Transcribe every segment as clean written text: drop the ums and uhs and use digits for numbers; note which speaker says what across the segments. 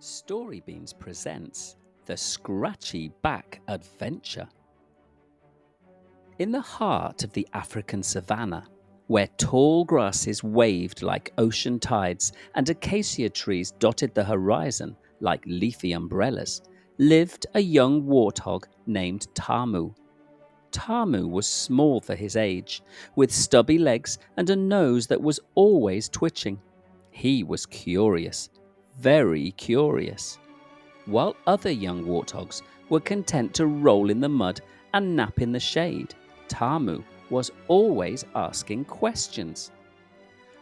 Speaker 1: Storybeans presents The Scratchy Back Adventure. In the heart of the African savannah, where tall grasses waved like ocean tides and acacia trees dotted the horizon like leafy umbrellas, lived a young warthog named Tamu. Tamu was small for his age, with stubby legs and a nose that was always twitching. He was curious, very curious. While other young warthogs were content to roll in the mud and nap in the shade, Tamu was always asking questions.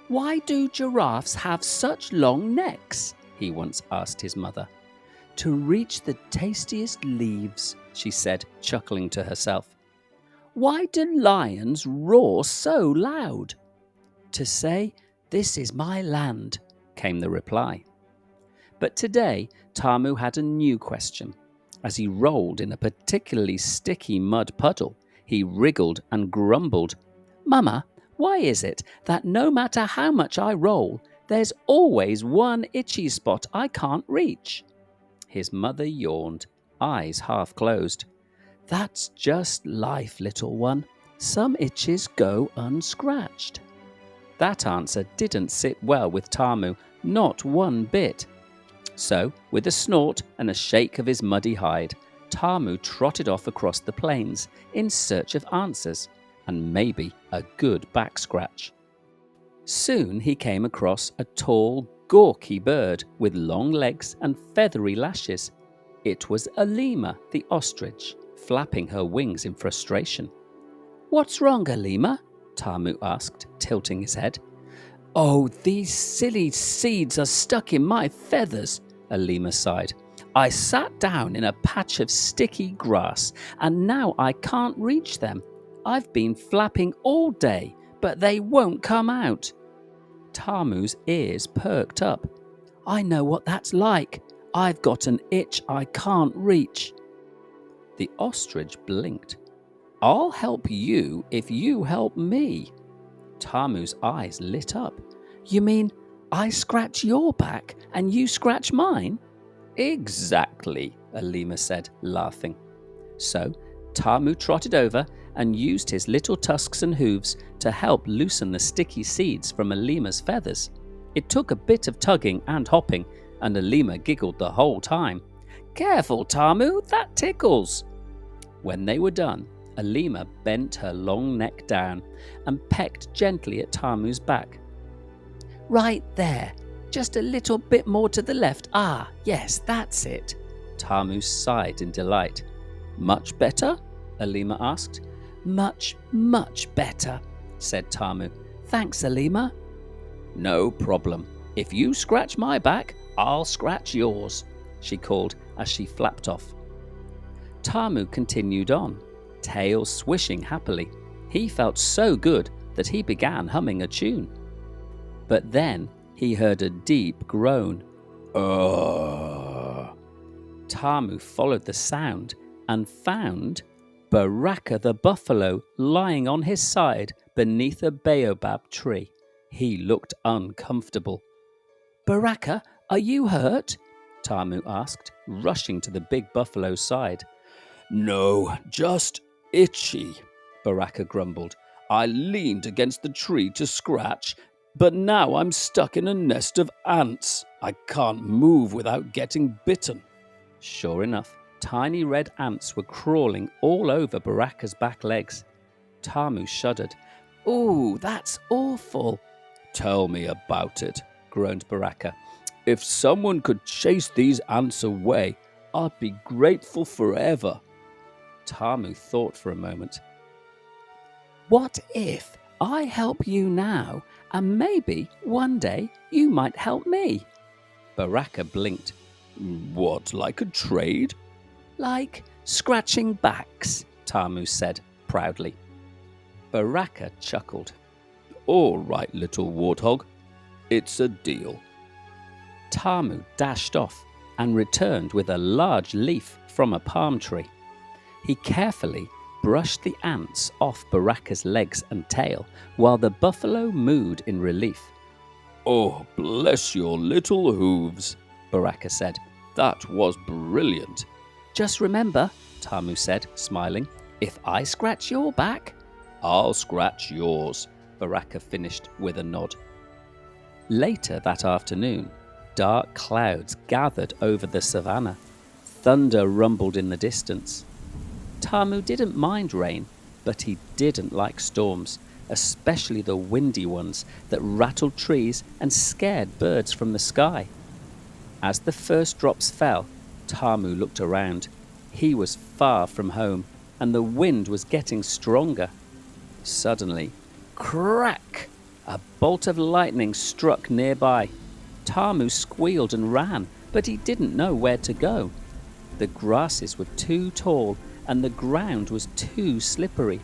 Speaker 1: "Why do giraffes have such long necks?" he once asked his mother. "To reach the tastiest leaves," she said, chuckling to herself. "Why do lions roar so loud?" "To say, 'This is my land,'" came the reply. But today, Tamu had a new question. As he rolled in a particularly sticky mud puddle, he wriggled and grumbled, "Mama, why is it that no matter how much I roll, there's always one itchy spot I can't reach?" His mother yawned, eyes half closed. "That's just life, little one. Some itches go unscratched." That answer didn't sit well with Tamu, not one bit. So, with a snort and a shake of his muddy hide, Tamu trotted off across the plains in search of answers and maybe a good back scratch. Soon he came across a tall, gawky bird with long legs and feathery lashes. It was Olima, the ostrich, flapping her wings in frustration. "What's wrong, Olima?" Tamu asked, tilting his head. "Oh, these silly seeds are stuck in my feathers," Olima sighed. "I sat down in a patch of sticky grass and now I can't reach them. I've been flapping all day, but they won't come out." Tamu's ears perked up. "I know what that's like. I've got an itch I can't reach." The ostrich blinked. "I'll help you if you help me." Tamu's eyes lit up. "You mean I scratch your back and you scratch mine?" "Exactly," Olima said, laughing. So Tamu trotted over and used his little tusks and hooves to help loosen the sticky seeds from Olima's feathers. It took a bit of tugging and hopping, and Olima giggled the whole time. "Careful, Tamu, that tickles." When they were done, Olima bent her long neck down and pecked gently at Tamu's back. "Right there, just a little bit more to the left. Ah, yes, that's it." Tamu sighed in delight. "Much better?" Olima asked. "Much, much better," said Tamu. "Thanks, Olima." "No problem. If you scratch my back, I'll scratch yours," she called as she flapped off. Tamu continued on, tail swishing happily. He felt so good that he began humming a tune. But then he heard a deep groan. "Ugh." Tamu followed the sound and found Baraka the buffalo lying on his side beneath a baobab tree. He looked uncomfortable. "Baraka, are you hurt?" Tamu asked, rushing to the big buffalo's side. "No, just itchy," Baraka grumbled. "I leaned against the tree to scratch, but now I'm stuck in a nest of ants. I can't move without getting bitten." Sure enough, tiny red ants were crawling all over Baraka's back legs. Tamu shuddered. "Ooh, that's awful." "Tell me about it," groaned Baraka. "If someone could chase these ants away, I'd be grateful forever." Tamu thought for a moment. "What if I help you now, and maybe one day you might help me?" Baraka blinked. "What, like a trade?" "Like scratching backs," Tamu said proudly. Baraka chuckled. "All right, little warthog. It's a deal." Tamu dashed off and returned with a large leaf from a palm tree. He carefully brushed the ants off Baraka's legs and tail while the buffalo mooed in relief. "Oh, bless your little hooves," Baraka said. "That was brilliant." "Just remember," Tamu said, smiling, "if I scratch your back, I'll scratch yours," Baraka finished with a nod. Later that afternoon, dark clouds gathered over the savannah. Thunder rumbled in the distance. Tamu didn't mind rain, but he didn't like storms, especially the windy ones that rattled trees and scared birds from the sky. As the first drops fell, Tamu looked around. He was far from home, and the wind was getting stronger. Suddenly, crack! A bolt of lightning struck nearby. Tamu squealed and ran, but he didn't know where to go. The grasses were too tall, and the ground was too slippery.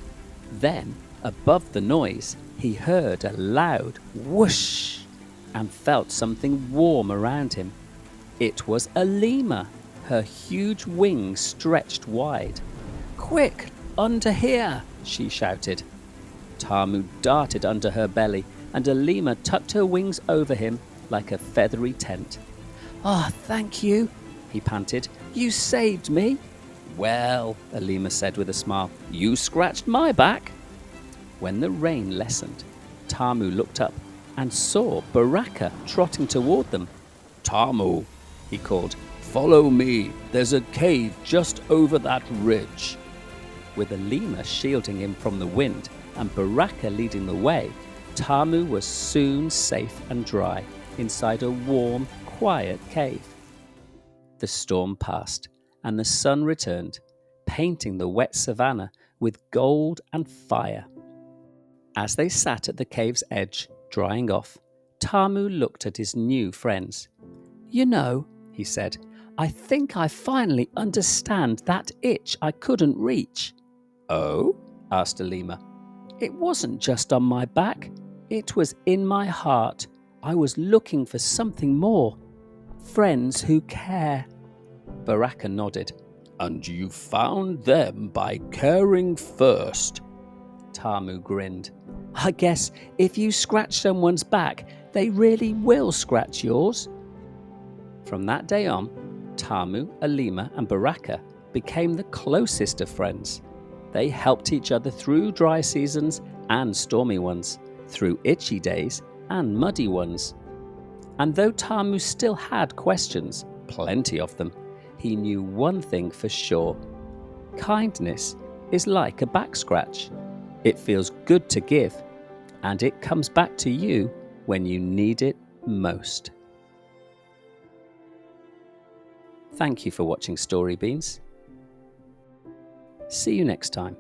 Speaker 1: Then, above the noise, he heard a loud whoosh and felt something warm around him. It was Olima, her huge wings stretched wide. "Quick, under here!" she shouted. Tamu darted under her belly, and Olima tucked her wings over him like a feathery tent. "Ah, thank you," he panted. "You saved me." "Well," Olima said with a smile, "you scratched my back." When the rain lessened, Tamu looked up and saw Baraka trotting toward them. "Tamu," he called, "follow me. There's a cave just over that ridge." With Olima shielding him from the wind and Baraka leading the way, Tamu was soon safe and dry inside a warm, quiet cave. The storm passed, and the sun returned, painting the wet savannah with gold and fire. As they sat at the cave's edge, drying off, Tamu looked at his new friends. "You know," he said, "I think I finally understand that itch I couldn't reach." "Oh?" asked Olima. "It wasn't just on my back. It was in my heart. I was looking for something more. Friends who care." Baraka nodded. "And you found them by caring first." Tamu grinned. "I guess if you scratch someone's back, they really will scratch yours." From that day on, Tamu, Olima, and Baraka became the closest of friends. They helped each other through dry seasons and stormy ones, through itchy days and muddy ones. And though Tamu still had questions, plenty of them, he knew one thing for sure. Kindness is like a back scratch. It feels good to give, and it comes back to you when you need it most. Thank you for watching Story Beans. See you next time.